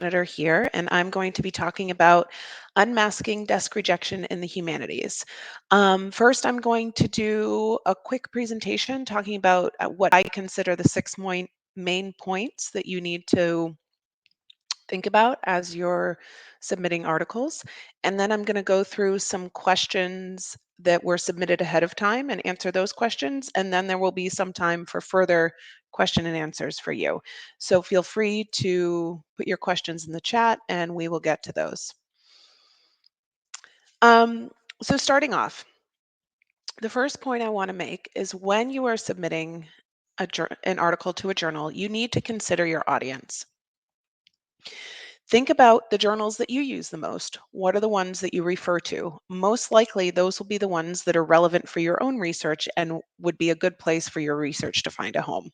Editor here, and I'm going to be talking about unmasking desk rejection in the humanities. First, I'm going to do a quick presentation talking about what I consider the main points that you need to think about as you're submitting articles. And then I'm going to go through some questions that were submitted ahead of time and answer those questions. And then there will be some time for further question and answers for you. So feel free to put your questions in the chat and we will get to those. Um, so starting off, the first point I want to make is when you are submitting an article to a journal, you need to consider your audience. Think about the journals that you use the most. What are the ones that you refer to? Most likely, those will be the ones that are relevant for your own research and would be a good place for your research to find a home.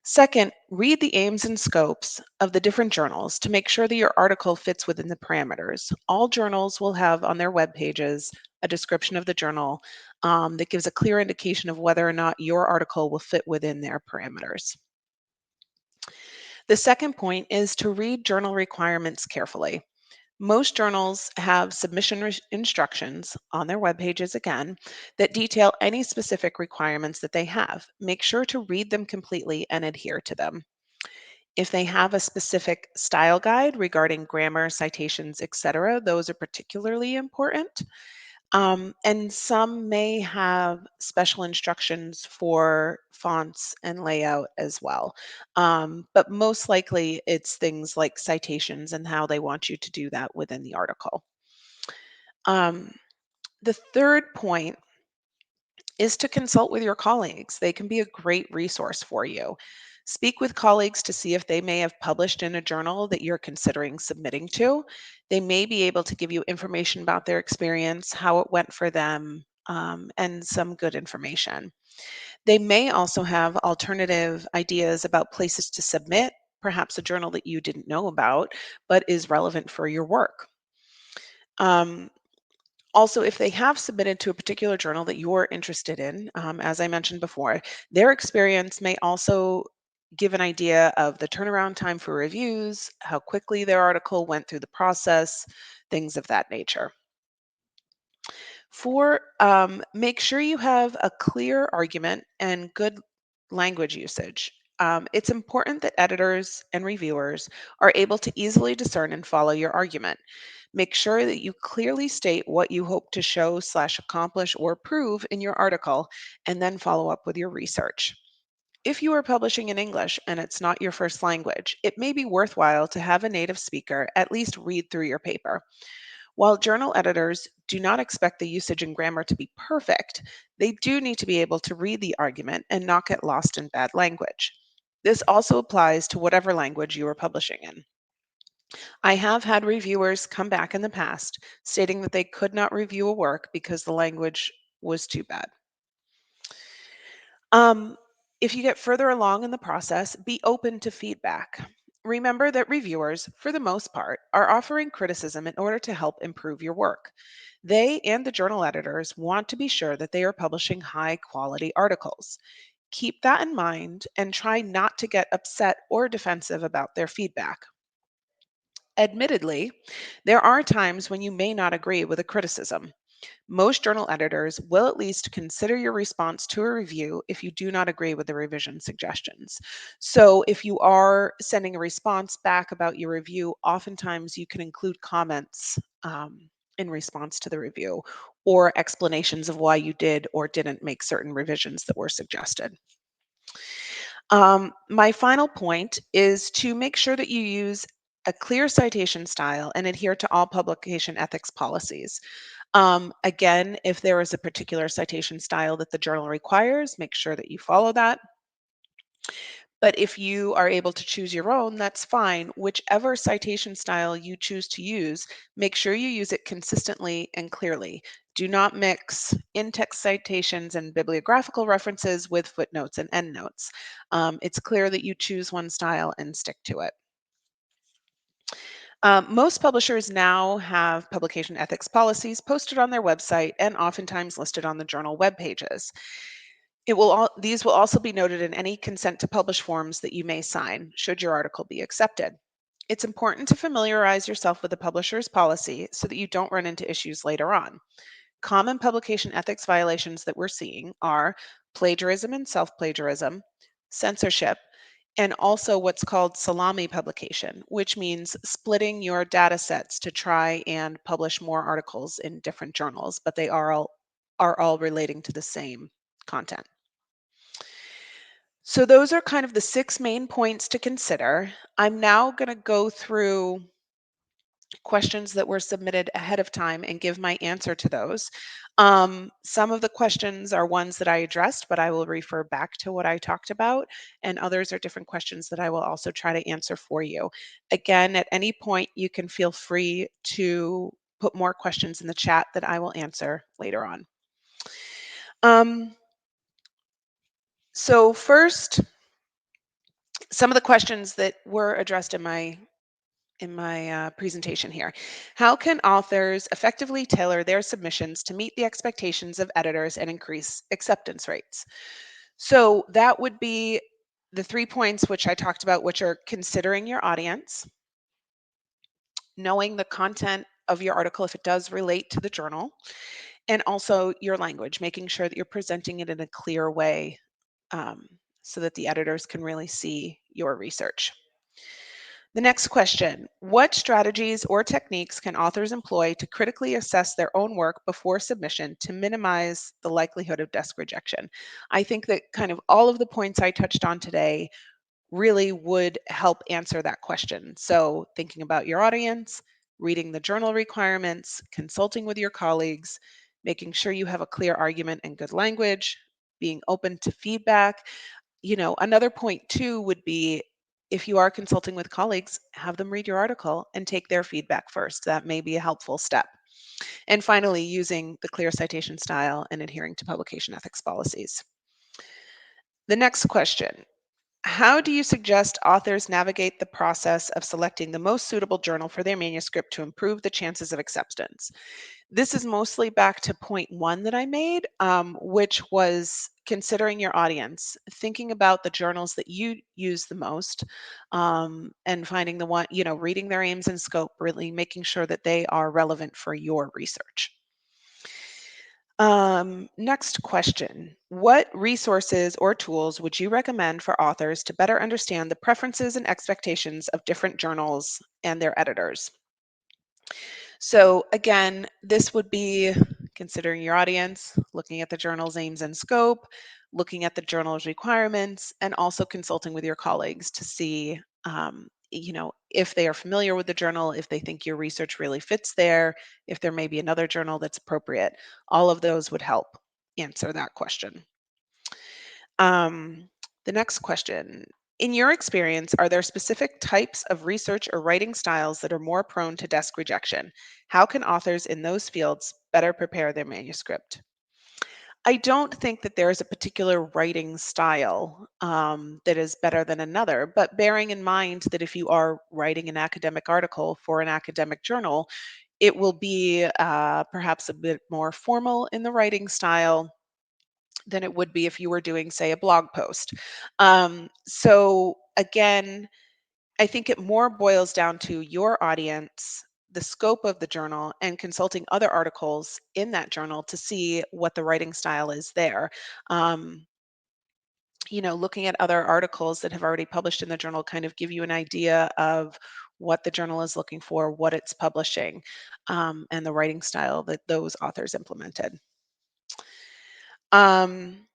Second, read the aims and scopes of the different journals to make sure that your article fits within the parameters. All journals will have on their web pages a description of the journal that gives a clear indication of whether or not your article will fit within their parameters. The second point is to read journal requirements carefully. Most journals have instructions on their web pages again that detail any specific requirements that they have. Make sure to read them completely and adhere to them. If they have a specific style guide regarding grammar, citations, etc., those are particularly important. And some may have special instructions for fonts and layout as well. But most likely it's things like citations and how they want you to do that within the article. Um, the third point is to consult with your colleagues. They can be a great resource for you. Speak with colleagues to see if they may have published in a journal that you're considering submitting to. They may be able to give you information about their experience, how it went for them, and some good information. They may also have alternative ideas about places to submit, perhaps a journal that you didn't know about, but is relevant for your work. Um, Also, if they have submitted to a particular journal that you're interested in, as I mentioned before, their experience may also give an idea of the turnaround time for reviews, how quickly their article went through the process, things of that nature. Make sure you have a clear argument and good language usage. It's important that editors and reviewers are able to easily discern and follow your argument. Make sure that you clearly state what you hope to show slash accomplish or prove in your article, and then follow up with your research. If you are publishing in English and it's not your first language, it may be worthwhile to have a native speaker at least read through your paper. While journal editors do not expect the usage and grammar to be perfect, they do need to be able to read the argument and not get lost in bad language. This also applies to whatever language you are publishing in. I have had reviewers come back in the past stating that they could not review a work because the language was too bad. Um, if you get further along in the process, be open to feedback. Remember that reviewers, for the most part, are offering criticism in order to help improve your work. They and the journal editors want to be sure that they are publishing high quality articles. Keep that in mind and try not to get upset or defensive about their feedback. Admittedly, there are times when you may not agree with a criticism. Most journal editors will at least consider your response to a review if you do not agree with the revision suggestions. So, if you are sending a response back about your review, oftentimes you can include comments in response to the review or explanations of why you did or didn't make certain revisions that were suggested. My final point is to make sure that you use a clear citation style and adhere to all publication ethics policies. Again, if there is a particular citation style that the journal requires, make sure that you follow that. But if you are able to choose your own, that's fine. Whichever citation style you choose to use, make sure you use it consistently and clearly. Do not mix in-text citations and bibliographical references with footnotes and endnotes. It's clear that you choose one style and stick to it. Most publishers now have publication ethics policies posted on their website and oftentimes listed on the journal web pages. These will also be noted in any consent to publish forms that you may sign should your article be accepted. It's important to familiarize yourself with the publisher's policy so that you don't run into issues later on. Common publication ethics violations that we're seeing are plagiarism and self plagiarism, censorship, and also what's called salami publication, which means splitting your data sets to try and publish more articles in different journals, but they are all relating to the same content. So those are kind of the six main points to consider. I'm now going to go through questions that were submitted ahead of time and give my answer to those. Some of the questions are ones that I addressed, but I will refer back to what I talked about, and others are different questions that I will also try to answer for you. Again, at any point, you can feel free to put more questions in the chat that I will answer later on. Um, so first, some of the questions that were addressed in my presentation here. How can authors effectively tailor their submissions to meet the expectations of editors and increase acceptance rates? So that would be the 3 points which I talked about, which are considering your audience, knowing the content of your article if it does relate to the journal, and also your language, making sure that you're presenting it in a clear way um, so that the editors can really see your research. The next question: what strategies or techniques can authors employ to critically assess their own work before submission to minimize the likelihood of desk rejection? I think that kind of all of the points I touched on today really would help answer that question. So, thinking about your audience, reading the journal requirements, consulting with your colleagues, making sure you have a clear argument and good language, being open to feedback. Another point too would be, if you are consulting with colleagues, have them read your article and take their feedback first. That may be a helpful step. And finally, using the clear citation style and adhering to publication ethics policies. The next question: how do you suggest authors navigate the process of selecting the most suitable journal for their manuscript to improve the chances of acceptance? This is mostly back to point one that I made, which was considering your audience, thinking about the journals that you use the most, and finding the one, reading their aims and scope, really making sure that they are relevant for your research. Next question: what resources or tools would you recommend for authors to better understand the preferences and expectations of different journals and their editors? So again, this would be considering your audience, looking at the journal's aims and scope, looking at the journal's requirements, and also consulting with your colleagues to see, if they are familiar with the journal, if they think your research really fits there, if there may be another journal that's appropriate. All of those would help answer that question. Um, the next question: in your experience, are there specific types of research or writing styles that are more prone to desk rejection? How can authors in those fields better prepare their manuscript? I don't think that there is a particular writing style that is better than another, but bearing in mind that if you are writing an academic article for an academic journal, it will be perhaps a bit more formal in the writing style than it would be if you were doing, say, a blog post. So again, I think it more boils down to your audience, the scope of the journal, and consulting other articles in that journal to see what the writing style is there. Um, Looking at other articles that have already published in the journal kind of give you an idea of what the journal is looking for, what it's publishing, and the writing style that those authors implemented. Um,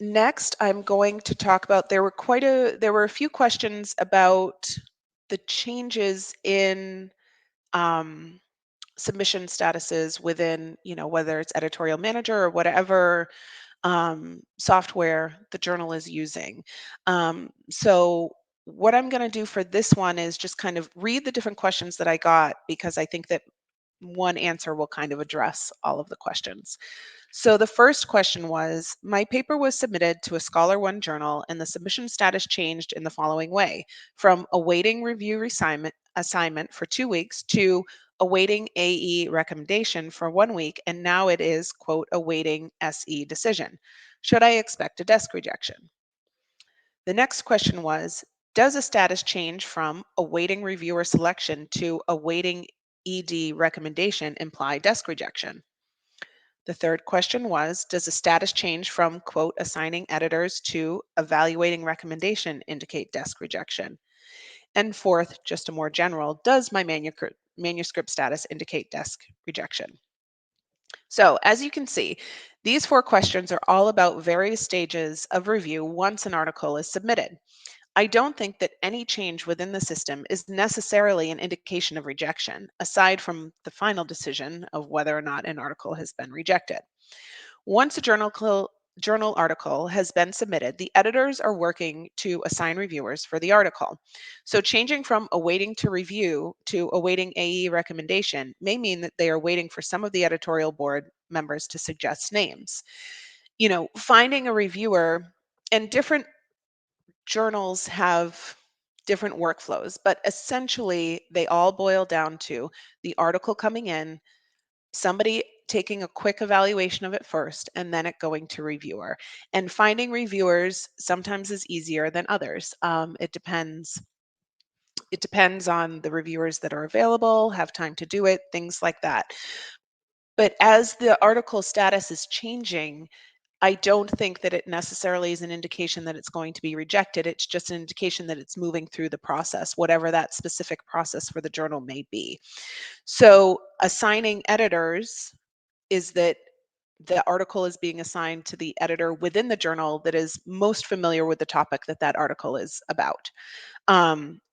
Next, I'm going to talk about, there were a few questions about the changes in um, submission statuses within, whether it's editorial manager or whatever software the journal is using. So what I'm going to do for this one is just kind of read the different questions that I got, because I think that one answer will kind of address all of the questions. So the first question was: my paper was submitted to a Scholar One journal and the submission status changed in the following way: from awaiting review assignment for 2 weeks to awaiting AE recommendation for 1 week, and now it is, quote, awaiting SE decision. Should I expect a desk rejection? The next question was: Does a status change from awaiting reviewer selection to awaiting ED recommendation imply desk rejection? The third question was, does a status change from, quote, assigning editors to evaluating recommendation indicate desk rejection? And fourth, just a more general, does my manuscript status indicate desk rejection? So, as you can see, these four questions are all about various stages of review once an article is submitted. I don't think that any change within the system is necessarily an indication of rejection, aside from the final decision of whether or not an article has been rejected. Once a journal article has been submitted, the editors are working to assign reviewers for the article. So changing from awaiting to review to awaiting AE recommendation may mean that they are waiting for some of the editorial board members to suggest names. Finding a reviewer, and different journals have different workflows, but essentially they all boil down to the article coming in, somebody taking a quick evaluation of it first, and then it going to reviewer. And finding reviewers sometimes is easier than others. It depends on the reviewers that are available, have time to do it, things like that. But as the article status is changing, I don't think that it necessarily is an indication that it's going to be rejected. It's just an indication that it's moving through the process, whatever that specific process for the journal may be. So assigning editors is that the article is being assigned to the editor within the journal that is most familiar with the topic that that article is about.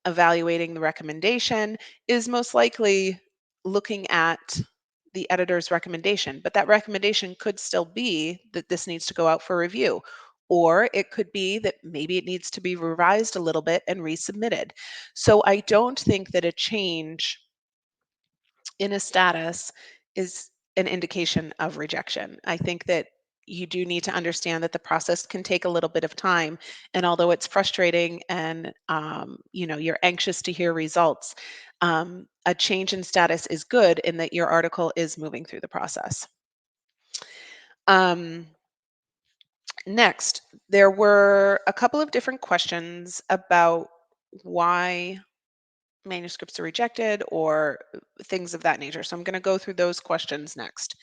Evaluating the recommendation is most likely looking at the editor's recommendation, but that recommendation could still be that this needs to go out for review. Or it could be that maybe it needs to be revised a little bit and resubmitted. So I don't think that a change in a status is an indication of rejection. I think that you do need to understand that the process can take a little bit of time, and although it's frustrating and you're anxious to hear results, a change in status is good in that your article is moving through the process. Um, Next, there were a couple of different questions about why manuscripts are rejected or things of that nature. So I'm going to go through those questions next.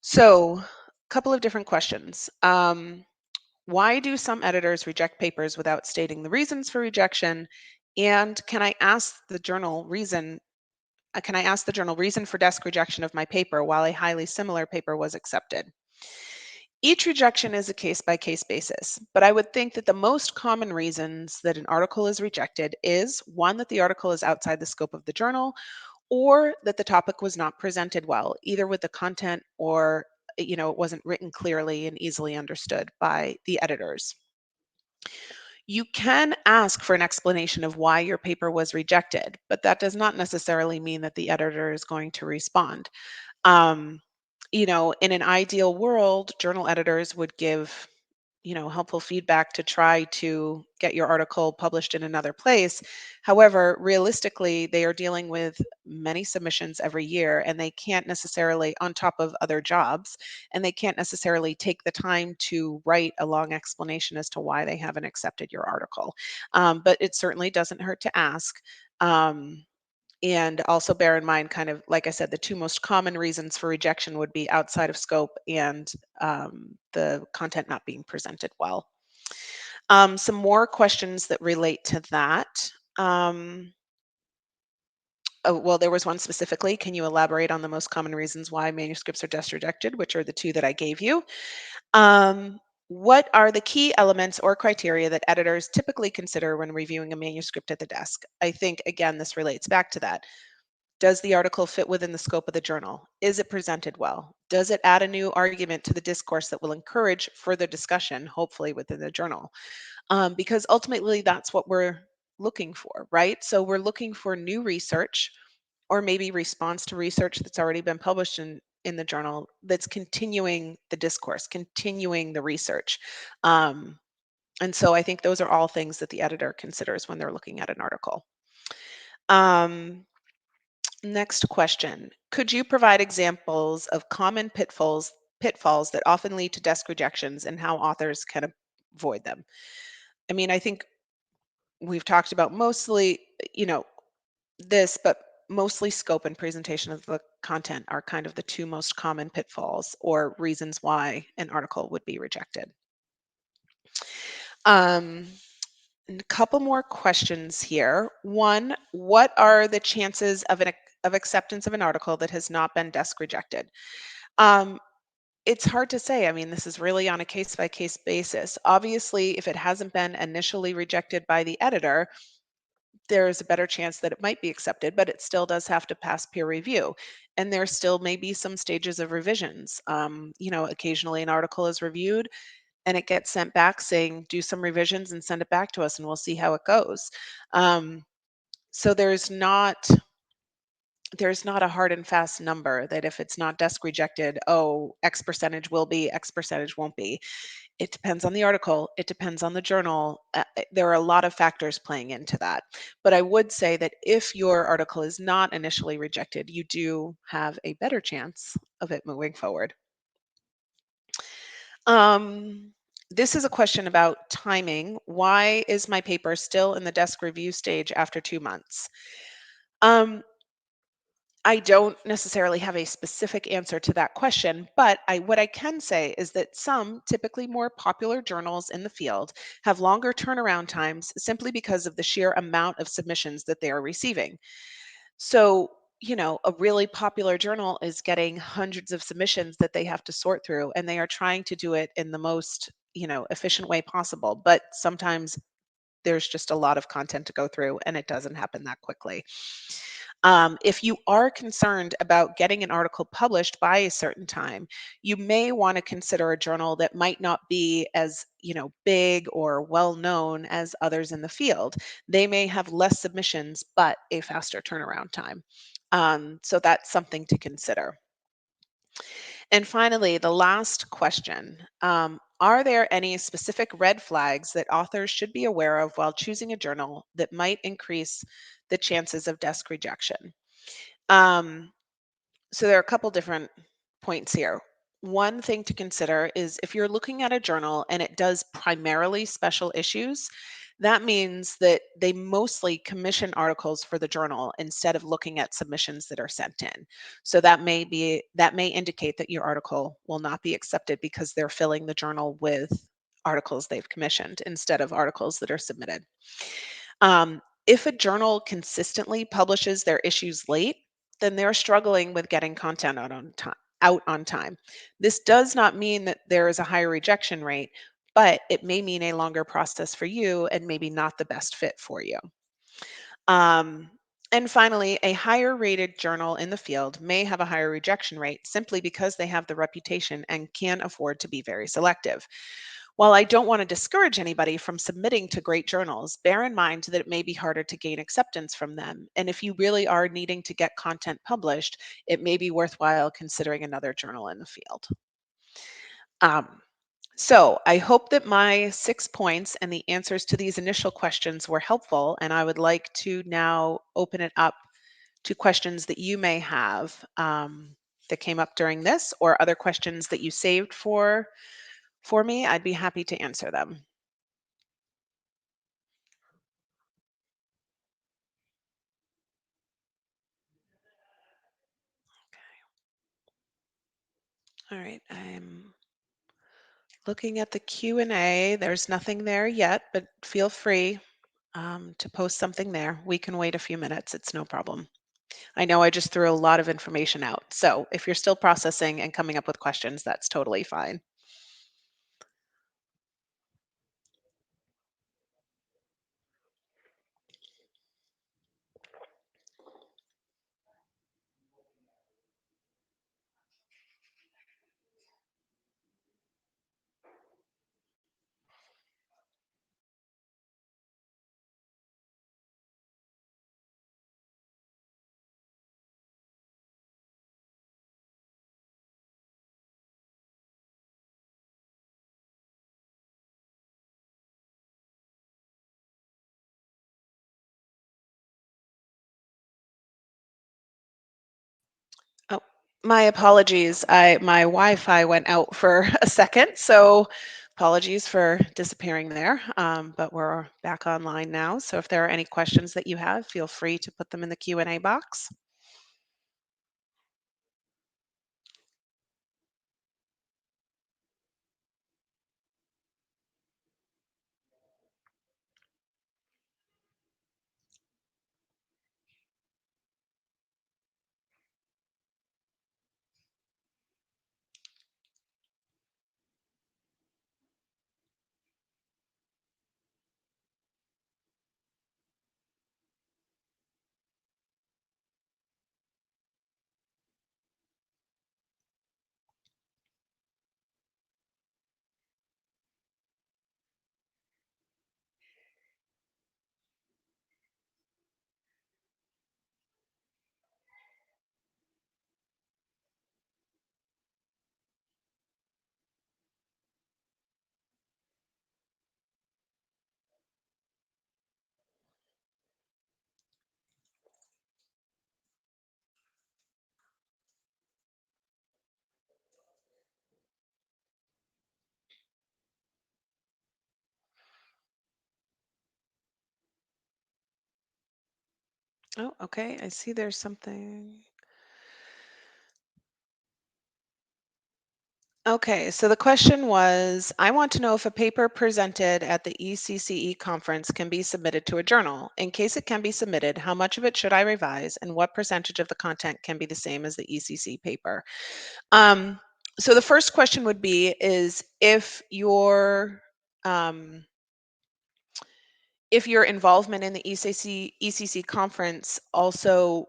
So, a couple of different questions. Why do some editors reject papers without stating the reasons for rejection? And can I ask the journal reason for desk rejection of my paper while a highly similar paper was accepted? Each rejection is a case by case basis, but I would think that the most common reasons that an article is rejected is one, that the article is outside the scope of the journal, or that the topic was not presented well, either with the content or it wasn't written clearly and easily understood by the editors. You can ask for an explanation of why your paper was rejected, but that does not necessarily mean that the editor is going to respond. Um, in an ideal world, journal editors would give helpful feedback to try to get your article published in another place. However, realistically, they are dealing with many submissions every year, and they can't necessarily, on top of other jobs, and they can't necessarily take the time to write a long explanation as to why they haven't accepted your article. But it certainly doesn't hurt to ask. Um, and also bear in mind, kind of like I said, the two most common reasons for rejection would be outside of scope and the content not being presented well. Some more questions that relate to that. Oh, well, there was one specifically. Can you elaborate on the most common reasons why manuscripts are desk rejected, which are the two that I gave you? Um, what are the key elements or criteria that editors typically consider when reviewing a manuscript at the desk? I think, again, this relates back to that. Does the article fit within the scope of the journal? Is it presented well? Does it add a new argument to the discourse that will encourage further discussion, hopefully within the journal? Because ultimately, that's what we're looking for, right? So we're looking for new research or maybe response to research that's already been published in the journal that's continuing the discourse, continuing the research. Um, and so I think those are all things that the editor considers when they're looking at an article. Um, Next question. Could you provide examples of common pitfalls that often lead to desk rejections and how authors can avoid them? I mean, I think we've talked about mostly, you know, this, but mostly scope and presentation of the content are kind of the two most common pitfalls or reasons why an article would be rejected. Um, and a couple more questions here. One, what are the chances of of acceptance of an article that has not been desk rejected? Um, it's hard to say. I mean, this is really on a case by case basis. Obviously, if it hasn't been initially rejected by the editor, there's a better chance that it might be accepted, but it still does have to pass peer review. And there still may be some stages of revisions. Occasionally an article is reviewed and it gets sent back saying, do some revisions and send it back to us and we'll see how it goes. Um, so there's not a hard and fast number that if it's not desk rejected, oh, X percentage will be, X percentage won't be. It depends on the article. It depends on the journal. There are a lot of factors playing into that. But I would say that if your article is not initially rejected, you do have a better chance of it moving forward. Um, this is a question about timing. Why is my paper still in the desk review stage after 2 months? Um, I don't necessarily have a specific answer to that question, but what I can say is that some typically more popular journals in the field have longer turnaround times simply because of the sheer amount of submissions that they are receiving. So, a really popular journal is getting hundreds of submissions that they have to sort through, and they are trying to do it in the most, efficient way possible. But sometimes there's just a lot of content to go through, and it doesn't happen that quickly. If you are concerned about getting an article published by a certain time, you may want to consider a journal that might not be as, big or well known as others in the field. They may have less submissions, but a faster turnaround time. So that's something to consider. And finally, the last question. Are there any specific red flags that authors should be aware of while choosing a journal that might increase the chances of desk rejection? Um, so there are a couple different points here. One thing to consider is if you're looking at a journal and it does primarily special issues, that means that they mostly commission articles for the journal instead of looking at submissions that are sent in. So that may indicate that your article will not be accepted because they're filling the journal with articles they've commissioned instead of articles that are submitted. If a journal consistently publishes their issues late, then they're struggling with getting content out on time. This does not mean that there is a higher rejection rate, but it may mean a longer process for you and maybe not the best fit for you. Um, and finally, a higher rated journal in the field may have a higher rejection rate simply because they have the reputation and can afford to be very selective. While I don't want to discourage anybody from submitting to great journals, bear in mind that it may be harder to gain acceptance from them. And if you really are needing to get content published, it may be worthwhile considering another journal in the field. Um, so I hope that my 6 points and the answers to these initial questions were helpful. And I would like to now open it up to questions that you may have that came up during this or other questions that you saved for me. I'd be happy to answer them. All right, I'm looking at the Q&A. There's nothing there yet, but feel free to post something there. We can wait a few minutes. It's no problem. I know I just threw a lot of information out. So if you're still processing and coming up with questions, that's totally fine. Oh, my apologies. My Wi-Fi went out for a second. So Apologies for disappearing there, but we're back online now. So if there are any questions that you have, feel free to put them in the Q&A box. Oh, okay. I see there's something. Okay, so the question was, I want to know if a paper presented at the ECCE conference can be submitted to a journal. In case it can be submitted, how much of it should I revise and what percentage of the content can be the same as the ECC paper? Um, so the first question would be is um, if your involvement in the ECC conference also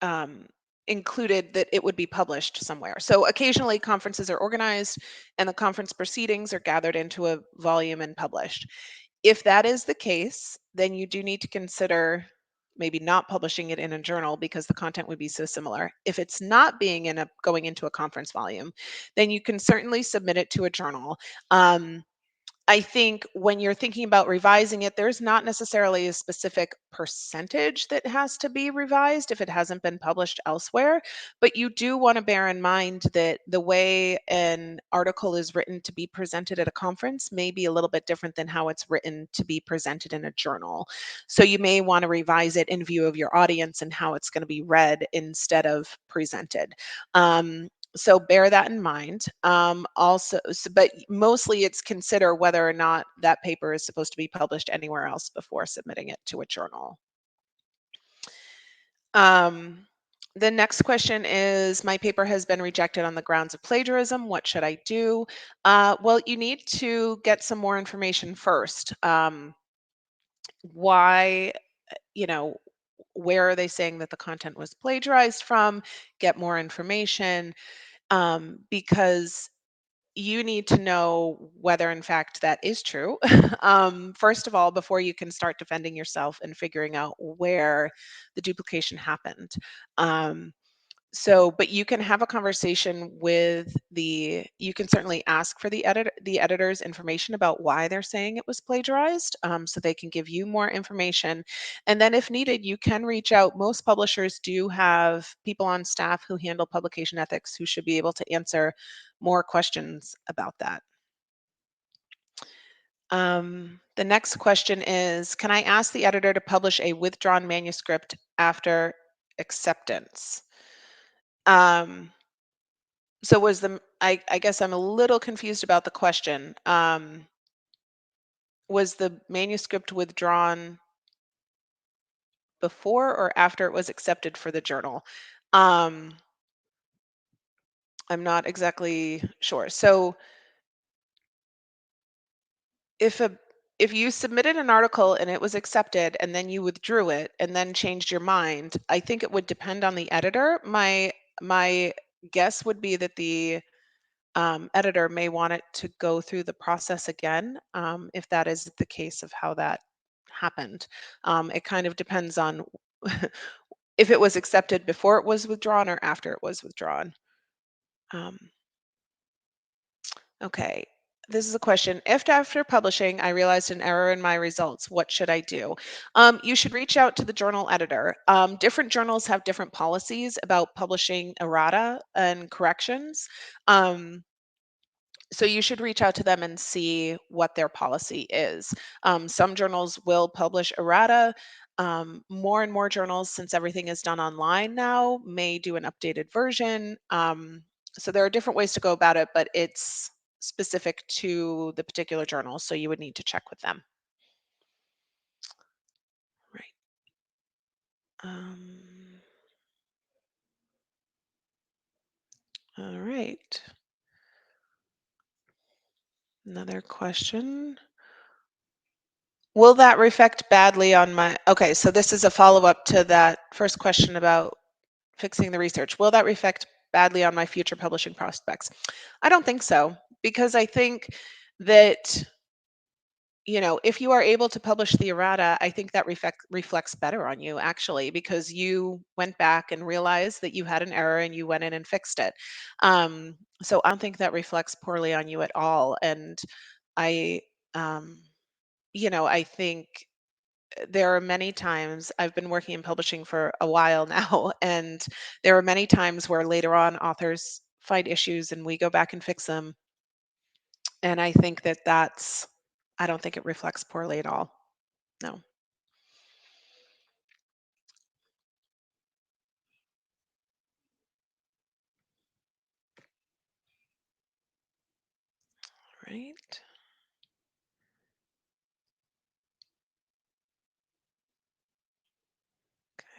um, included that it would be published somewhere. So occasionally conferences are organized and the conference proceedings are gathered into a volume and published. If that is the case, then you do need to consider maybe not publishing it in a journal because the content would be so similar. If it's not being in a going into a conference volume, then you can certainly submit it to a journal. Um, I think when you're thinking about revising it, there's not necessarily a specific percentage that has to be revised if it hasn't been published elsewhere. But you do want to bear in mind that the way an article is written to be presented at a conference may be a little bit different than how it's written to be presented in a journal. So you may want to revise it in view of your audience and how it's going to be read instead of presented. So bear that in mind. But mostly it's consider whether or not that paper is supposed to be published anywhere else before submitting it to a journal. Um, the next question is, my paper has been rejected on the grounds of plagiarism. What should I do? Well, you need to get some more information first. Why, you know, where are they saying that the content was plagiarized from? Get more information, because you need to know whether in fact that is true. First of all, before you can start defending yourself and figuring out where the duplication happened. um, but you can have a conversation with you can certainly ask for the editor's information about why they're saying it was plagiarized, so they can give you more information. And then if needed, you can reach out. Most publishers do have people on staff who handle publication ethics who should be able to answer more questions about that. The next question is, can I ask the editor to publish a withdrawn manuscript after acceptance? Um, So was the I guess I'm a little confused about the question. Was the manuscript withdrawn before or after it was accepted for the journal? Um, I'm not exactly sure. So if a if you submitted an article and it was accepted and then you withdrew it and then changed your mind, I think it would depend on the editor. My guess would be that the editor may want it to go through the process again, if that is the case of how that happened. It kind of depends on if it was accepted before it was withdrawn or after it was withdrawn. Um, okay. This is a question. If after publishing I realized an error in my results, what should I do? You should reach out to the journal editor. Different journals have different policies about publishing errata and corrections. Um, So you should reach out to them and see what their policy is. Some journals will publish errata. More and more journals, since everything is done online now, may do an updated version. So there are different ways to go about it, but it's specific to the particular journal. So you would need to check with them. Right. Um, all right. Another question. Will that reflect badly on my, okay, so this is a follow-up to that first question about fixing the research. Will that reflect badly on my future publishing prospects? I don't think so, because I think that, if you are able to publish the errata, I think that reflects better on you actually, because you went back and realized that you had an error and you went in and fixed it. So I don't think that reflects poorly on you at all. And I, um, I think there are many times I've been working in publishing for a while now, and there are many times where later on authors find issues and we go back and fix them. And I think that I don't think it reflects poorly at all. No. Right.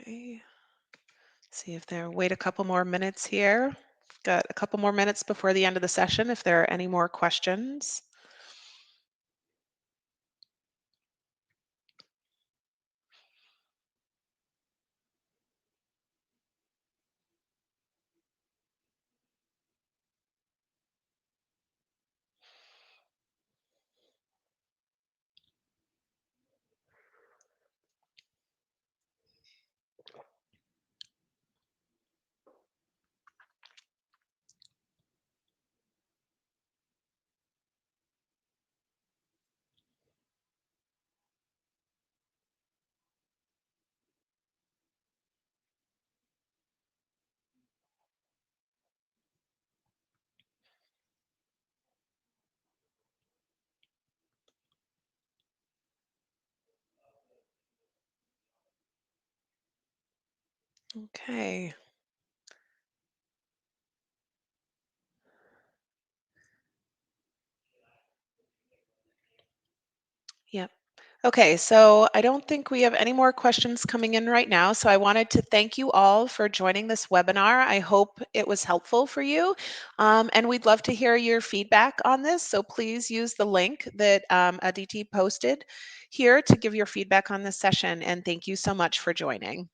Okay. See if there, wait a couple more minutes here. Got a couple more minutes before the end of the session if there are any more questions. Okay. Yep. Okay, so I don't think we have any more questions coming in right now. So I wanted to thank you all for joining this webinar. I hope it was helpful for you. And we'd love to hear your feedback on this. So please use the link that Aditi posted here to give your feedback on this session. And thank you so much for joining.